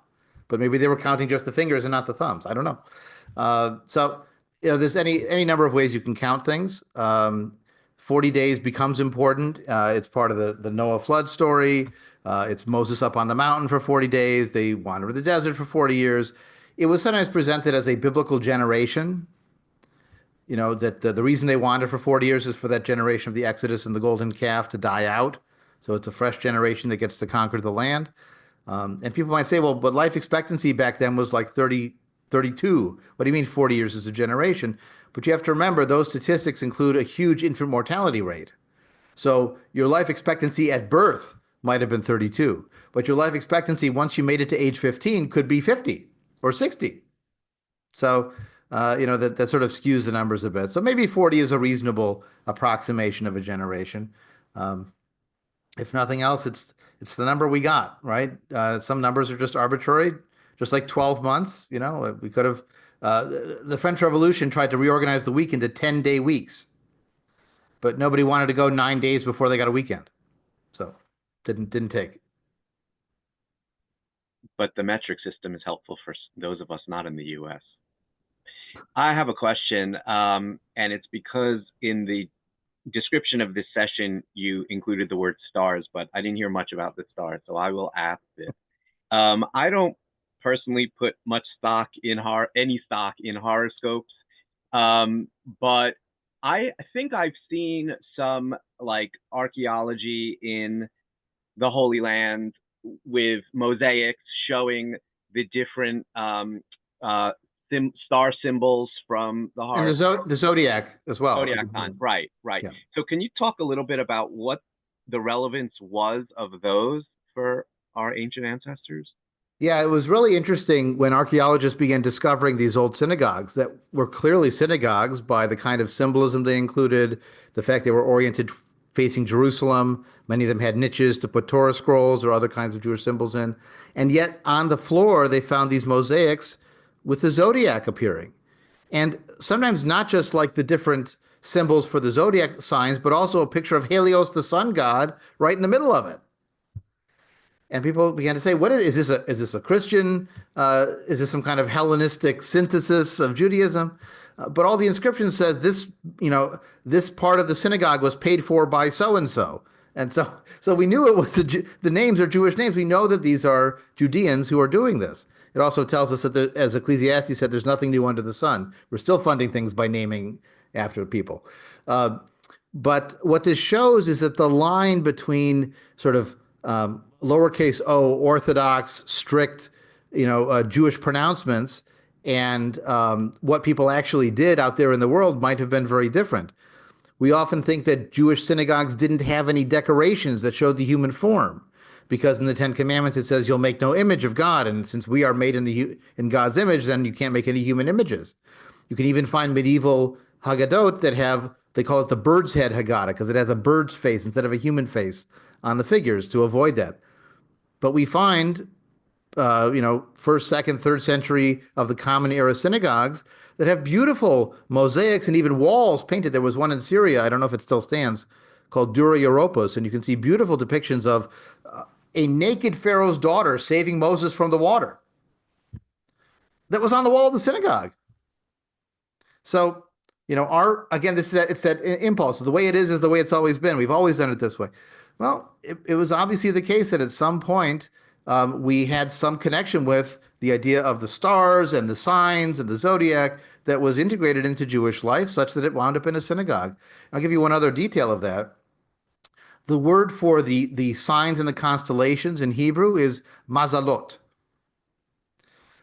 But maybe they were counting just the fingers and not the thumbs. I don't know. So there's any number of ways you can count things. 40 days becomes important. It's part of the Noah flood story. It's Moses up on the mountain for 40 days. They wander in the desert for 40 years. it was sometimes presented as a biblical generation. That the reason they wandered for 40 years is for that generation of the Exodus and the golden calf to die out. So it's a fresh generation that gets to conquer the land. And people might say, well, but life expectancy back then was like 30, 32. What do you mean 40 years is a generation? But you have to remember those statistics include a huge infant mortality rate. So your life expectancy at birth might have been 32, but your life expectancy once you made it to age 15 could be 50 or 60. So, that sort of skews the numbers a bit. So maybe 40 is a reasonable approximation of a generation. If nothing else, it's the number we got, right? Some numbers are just arbitrary, just like 12 months. We could have. The French Revolution tried to reorganize the week into 10-day weeks, but nobody wanted to go 9 days before they got a weekend, so didn't take. But the metric system is helpful for those of us not in the U.S. I have a question, and it's because in the description of this session, you included the word stars, but I didn't hear much about the stars, so I will ask this. I don't personally put much stock in horoscopes, but I think I've seen some like archaeology in the Holy Land with mosaics showing the different star symbols from the And the zodiac as well. Zodiac sign, right. Yeah. So can you talk a little bit about what the relevance was of those for our ancient ancestors? Yeah, it was really interesting when archaeologists began discovering these old synagogues that were clearly synagogues by the kind of symbolism they included, the fact they were oriented facing Jerusalem. Many of them had niches to put Torah scrolls or other kinds of Jewish symbols in. And yet on the floor, they found these mosaics with the zodiac appearing. And sometimes not just like the different symbols for the zodiac signs, but also a picture of Helios, the sun god, right in the middle of it. And people began to say, "What is this? Is this a Christian? Is this some kind of Hellenistic synthesis of Judaism?" But all the inscription says this, this part of the synagogue was paid for by so and so, and so we knew it was the names are Jewish names. We know that these are Judeans who are doing this. It also tells us that, as Ecclesiastes said, there's nothing new under the sun. We're still funding things by naming after people. But what this shows is that the line between sort of lowercase o, orthodox, strict, Jewish pronouncements, and what people actually did out there in the world might have been very different. We often think that Jewish synagogues didn't have any decorations that showed the human form, because in the Ten Commandments it says you'll make no image of God, and since we are made in God's image, then you can't make any human images. You can even find medieval Haggadot that they call it the bird's head Haggadah, because it has a bird's face instead of a human face on the figures to avoid that. But we find, first, second, third century of the Common Era synagogues that have beautiful mosaics and even walls painted. There was one in Syria, I don't know if it still stands, called Dura Europos, and you can see beautiful depictions of a naked Pharaoh's daughter saving Moses from the water. That was on the wall of the synagogue. So, again, it's that impulse. The way it is the way it's always been. We've always done it this way. Well, it was obviously the case that at some point we had some connection with the idea of the stars and the signs and the zodiac that was integrated into Jewish life such that it wound up in a synagogue. I'll give you one other detail of that. The word for the signs and the constellations in Hebrew is mazalot.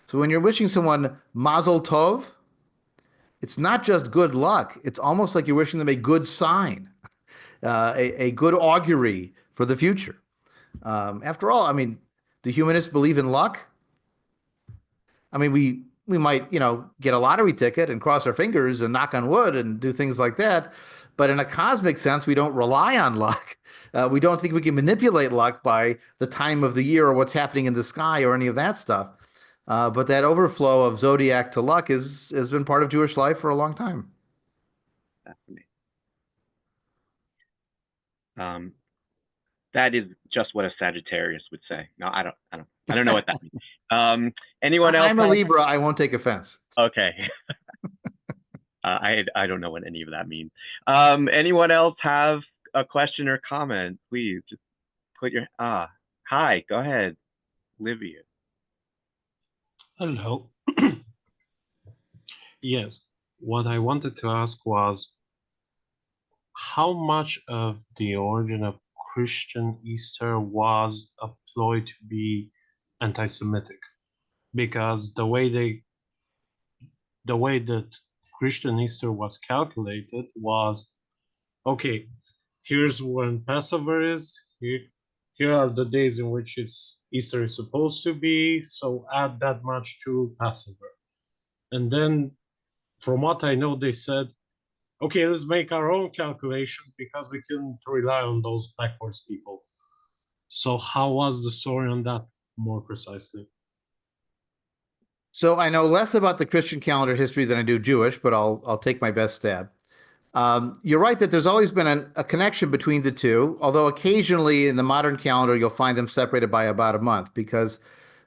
So when you're wishing someone mazel tov, it's not just good luck. It's almost like you're wishing them a good sign, a good augury for the future. After all, do humanists believe in luck? We might, get a lottery ticket and cross our fingers and knock on wood and do things like that. But in a cosmic sense, we don't rely on luck. We don't think we can manipulate luck by the time of the year or what's happening in the sky or any of that stuff. But that overflow of zodiac to luck has been part of Jewish life for a long time. That is just what a Sagittarius would say. No, I don't know what that means. Anyone else? I'm a Libra. I won't take offense. Okay. I don't know what any of that means. Anyone else have a question or comment? Please just put your hi. Go ahead, Livia. Hello. Yes. What I wanted to ask was how much of the origin of Christian Easter was employed to be anti-Semitic? Because the way that Christian Easter was calculated was okay, here's when Passover is, here are the days in which Easter is supposed to be, so add that much to Passover. And then from what I know, they said, okay, let's make our own calculations because we couldn't rely on those backwards people. So how was the story on that more precisely? So I know less about the Christian calendar history than I do Jewish, but I'll take my best stab. You're right that there's always been a connection between the two, although occasionally in the modern calendar you'll find them separated by about a month, because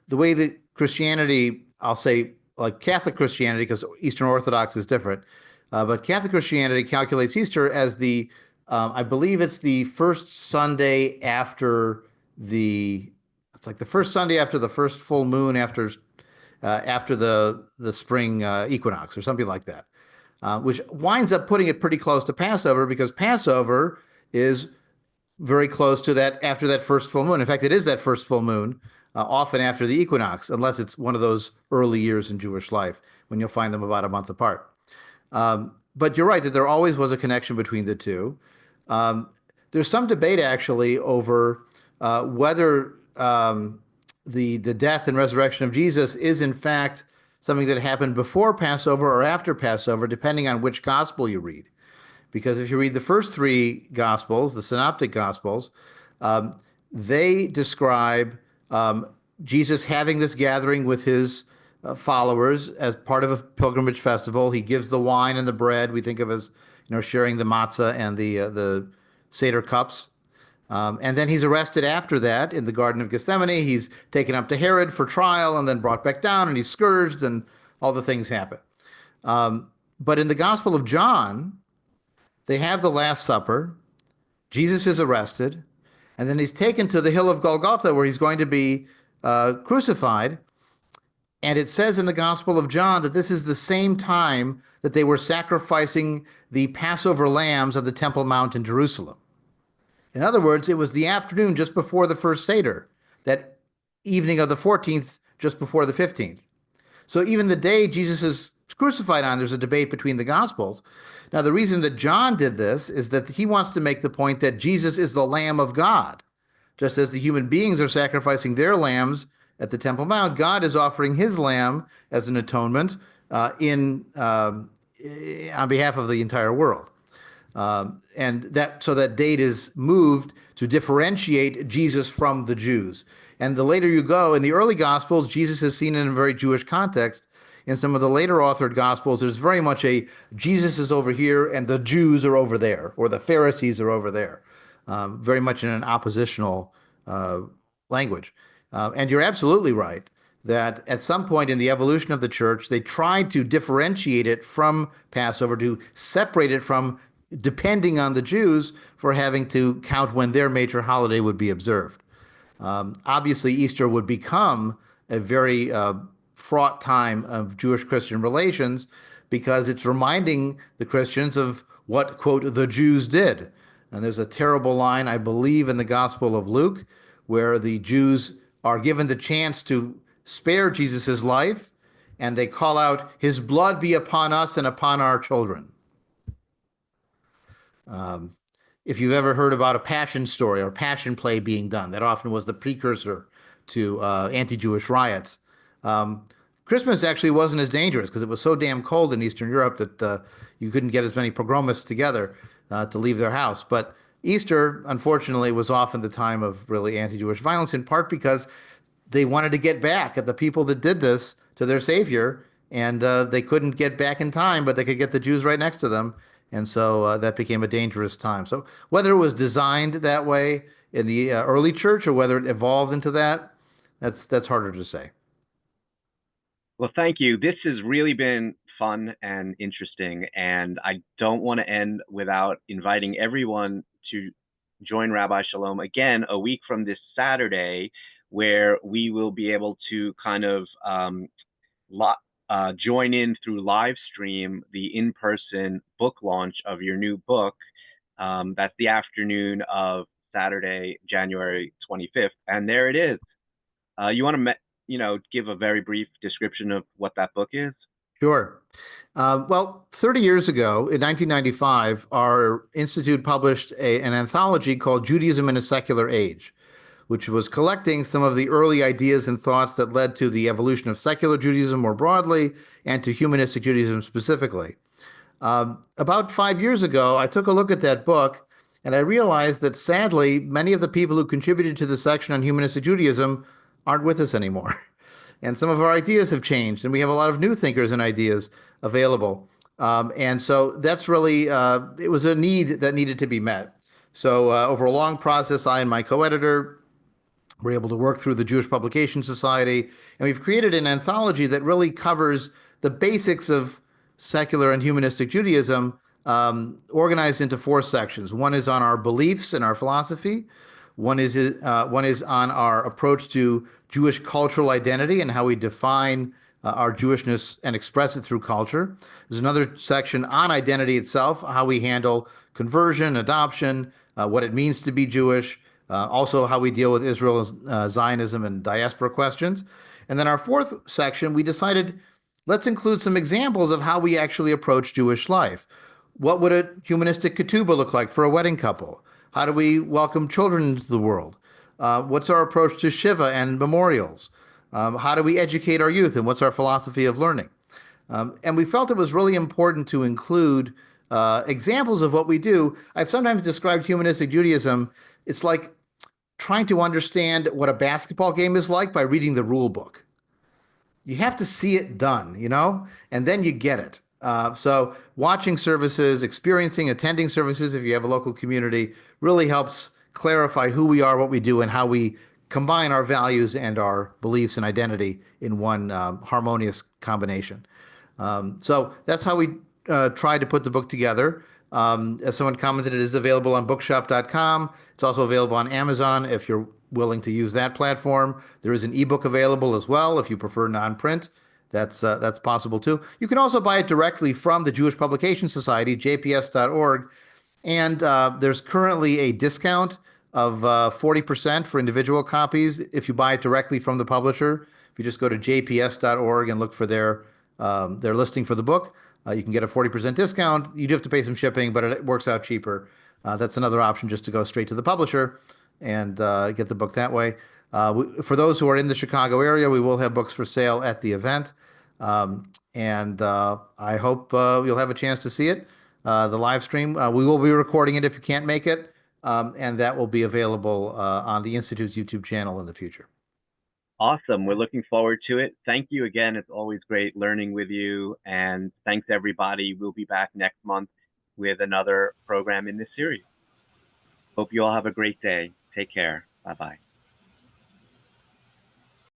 the way that Christianity, I'll say like Catholic Christianity, because Eastern Orthodox is different, but Catholic Christianity calculates Easter as I believe it's the first Sunday after it's like the first Sunday after the first full moon after the spring equinox or something like that, which winds up putting it pretty close to Passover because Passover is very close to that after that first full moon. In fact, it is that first full moon, often after the equinox, unless it's one of those early years in Jewish life when you'll find them about a month apart. But you're right that there always was a connection between the two. There's some debate actually over whether the death and resurrection of Jesus is in fact something that happened before Passover or after Passover, depending on which gospel you read. Because if you read the first three gospels, the synoptic gospels, they describe Jesus having this gathering with his followers as part of a pilgrimage festival. He gives the wine and the bread. We think of as sharing the matzah and the Seder cups. And then he's arrested after that in the Garden of Gethsemane. He's taken up to Herod for trial and then brought back down, and he's scourged, and all the things happen. But in the Gospel of John, they have the Last Supper. Jesus is arrested, and then he's taken to the hill of Golgotha where he's going to be crucified. And it says in the Gospel of John that this is the same time that they were sacrificing the Passover lambs on the Temple Mount in Jerusalem. In other words, it was the afternoon just before the first Seder, that evening of the 14th, just before the 15th. So even the day Jesus is crucified on, there's a debate between the Gospels. Now, the reason that John did this is that he wants to make the point that Jesus is the Lamb of God. Just as the human beings are sacrificing their lambs at the Temple Mount, God is offering his lamb as an atonement on behalf of the entire world. And that date is moved to differentiate Jesus from the Jews. And the later you go, in the early Gospels, Jesus is seen in a very Jewish context. In some of the later authored Gospels, there's very much a Jesus is over here and the Jews are over there, or the Pharisees are over there, very much in an oppositional language. And you're absolutely right that at some point in the evolution of the church, they tried to differentiate it from Passover, to separate it from depending on the Jews for having to count when their major holiday would be observed. Obviously, Easter would become a very fraught time of Jewish-Christian relations because it's reminding the Christians of what, quote, the Jews did. And there's a terrible line, I believe, in the Gospel of Luke, where the Jews are given the chance to spare Jesus' life, and they call out, his blood be upon us and upon our children. If you've ever heard about a passion story or passion play being done, that often was the precursor to anti-Jewish riots. Christmas actually wasn't as dangerous because it was so damn cold in Eastern Europe that you couldn't get as many pogromists together to leave their house. But Easter, unfortunately, was often the time of really anti-Jewish violence, in part because they wanted to get back at the people that did this to their savior, and they couldn't get back in time, but they could get the Jews right next to them. And so that became a dangerous time. So whether it was designed that way in the early church or whether it evolved into that, that's harder to say. Well, thank you. This has really been fun and interesting, and I don't want to end without inviting everyone to join Rabbi Shalom again a week from this Saturday, where we will be able to kind of join in through live stream the in-person book launch of your new book. That's the afternoon of Saturday, January 25th, and there it is. You want to, give a very brief description of what that book is? Sure. Well, 30 years ago, in 1995, our institute published an anthology called Judaism in a Secular Age, which was collecting some of the early ideas and thoughts that led to the evolution of secular Judaism more broadly and to humanistic Judaism specifically. About 5 years ago, I took a look at that book and I realized that sadly, many of the people who contributed to the section on humanistic Judaism aren't with us anymore. And some of our ideas have changed, and we have a lot of new thinkers and ideas available. And so that's really, it was a need that needed to be met. So over a long process, I and my co-editor were able to work through the Jewish Publication Society, and we've created an anthology that really covers the basics of secular and humanistic Judaism, organized into 4 sections. One is on our beliefs and our philosophy. One is on our approach to Jewish cultural identity and how we define our Jewishness and express it through culture. There's another section on identity itself, how we handle conversion, adoption, what it means to be Jewish, also how we deal with Israel, Zionism, and diaspora questions. And then our 4th section, we decided let's include some examples of how we actually approach Jewish life. What would a humanistic ketubah look like for a wedding couple? How do we welcome children into the world? What's our approach to Shiva and memorials? How do we educate our youth, and what's our philosophy of learning? And we felt it was really important to include examples of what we do. I've sometimes described humanistic Judaism, it's like trying to understand what a basketball game is like by reading the rule book. You have to see it done, and then you get it. So watching services, experiencing, attending services, if you have a local community, really helps clarify who we are, what we do, and how we combine our values and our beliefs and identity in one harmonious combination. So that's how we tried to put the book together. As someone commented, it is available on bookshop.com. It's also available on Amazon if you're willing to use that platform. There is an ebook available as well if you prefer non-print. That's possible too. You can also buy it directly from the Jewish Publication Society, jps.org. And there's currently a discount of 40% for individual copies if you buy it directly from the publisher. If you just go to jps.org and look for their listing for the book, you can get a 40% discount. You do have to pay some shipping, but it works out cheaper. That's another option, just to go straight to the publisher and get the book that way. For those who are in the Chicago area, we will have books for sale at the event. And I hope you'll have a chance to see it, the live stream. We will be recording it if you can't make it, and that will be available on the Institute's YouTube channel in the future. Awesome. We're looking forward to it. Thank you again. It's always great learning with you. And thanks, everybody. We'll be back next month with another program in this series. Hope you all have a great day. Take care. Bye-bye.